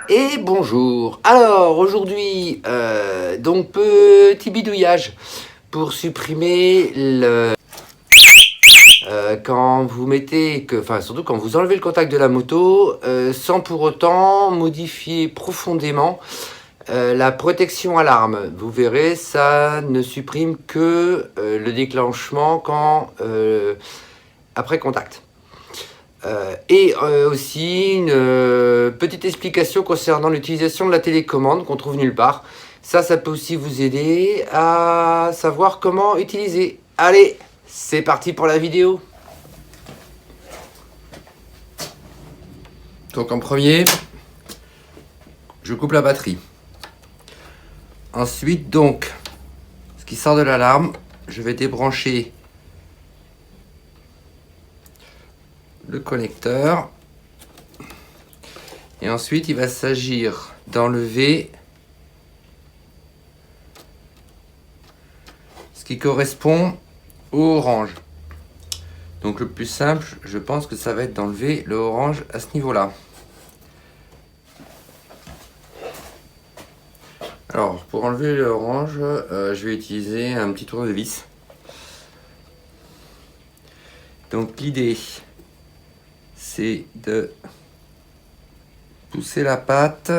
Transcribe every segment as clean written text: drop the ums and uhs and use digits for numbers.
Et bonjour. Alors aujourd'hui, donc petit bidouillage pour supprimer le quand vous mettez surtout quand vous enlevez le contact de la moto, sans pour autant modifier profondément la protection alarme. Vous verrez, ça ne supprime que le déclenchement après contact. Aussi une petite explication concernant l'utilisation de la télécommande qu'on trouve nulle part. Ça peut aussi vous aider à savoir comment utiliser. Allez, c'est parti pour la vidéo. Donc en premier, je coupe la batterie. Ensuite, donc, ce qui sort de l'alarme, je vais débrancher le connecteur. Et ensuite, il va s'agir d'enlever ce qui correspond au orange. Donc le plus simple, je pense que ça va être d'enlever le orange à ce niveau-là. Alors, pour enlever le orange, je vais utiliser un petit tournevis. Donc l'idée, c'est de pousser la patte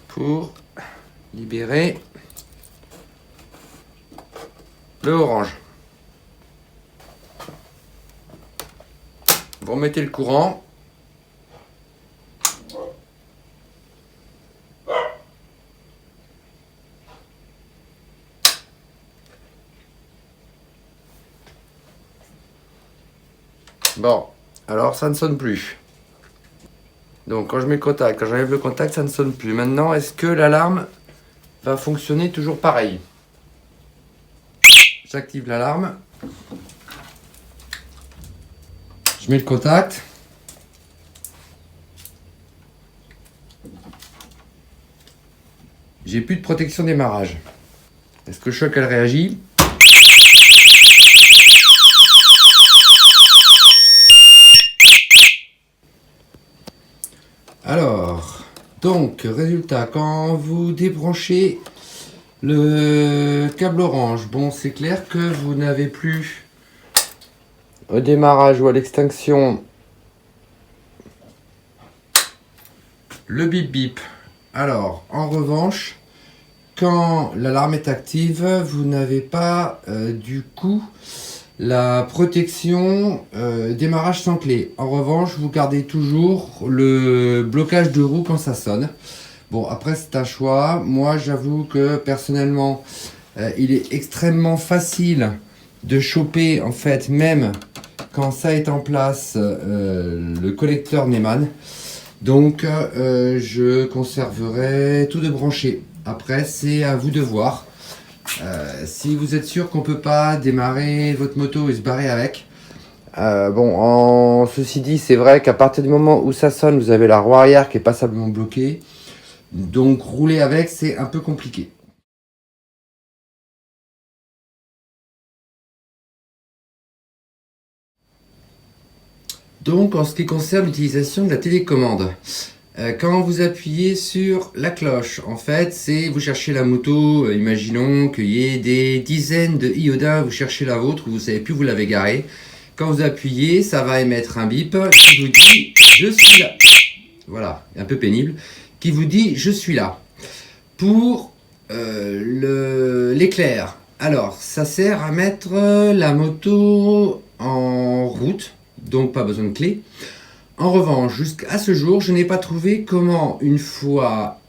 pour libérer le orange. Vous remettez le courant. Bon, alors ça ne sonne plus. Donc quand je mets le contact, quand j'enlève le contact, ça ne sonne plus. Maintenant, est-ce que l'alarme va fonctionner toujours pareil? J'active l'alarme. Je mets le contact. J'ai plus de protection démarrage. Est-ce que le choc elle réagit? Alors, donc, résultat, quand vous débranchez le câble orange, bon, c'est clair que vous n'avez plus au démarrage ou à l'extinction le bip bip. Alors, en revanche, quand l'alarme est active, vous n'avez pas du coup la protection démarrage sans clé. En revanche, vous gardez toujours le blocage de roue quand ça sonne. Bon, après c'est un choix. Moi, j'avoue que personnellement, il est extrêmement facile de choper, en fait, même quand ça est en place, le connecteur Neumann. Donc, je conserverai tout de branché. Après, c'est à vous de voir. Si vous êtes sûr qu'on peut pas démarrer votre moto et se barrer avec, ceci dit, c'est vrai qu'à partir du moment où ça sonne, vous avez la roue arrière qui est passablement bloquée, donc rouler avec c'est un peu compliqué. Donc en ce qui concerne l'utilisation de la télécommande, quand vous appuyez sur la cloche, en fait, c'est vous cherchez la moto, imaginons qu'il y ait des dizaines de iodins, vous cherchez la vôtre, vous ne savez plus où vous l'avez garée. Quand vous appuyez, ça va émettre un bip qui vous dit « Je suis là ». Voilà, un peu pénible, qui vous dit « Je suis là ». Pour l'éclair, alors ça sert à mettre la moto en route, donc pas besoin de clé. En revanche, jusqu'à ce jour, je n'ai pas trouvé comment, une fois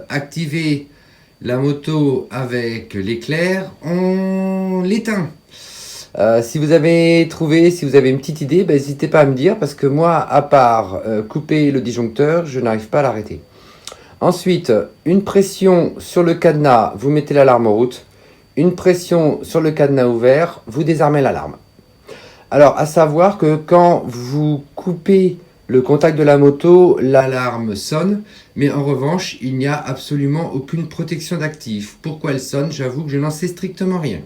activé la moto avec l'éclair, on l'éteint. Si vous avez trouvé, si vous avez une petite idée, n'hésitez pas à me dire, parce que moi, à part couper le disjoncteur, je n'arrive pas à l'arrêter. Ensuite, une pression sur le cadenas, vous mettez l'alarme en route. Une pression sur le cadenas ouvert, vous désarmez l'alarme. Alors, à savoir que quand vous coupez le contact de la moto, l'alarme sonne, mais en revanche, il n'y a absolument aucune protection d'actif. Pourquoi elle sonne? J'avoue que je n'en sais strictement rien.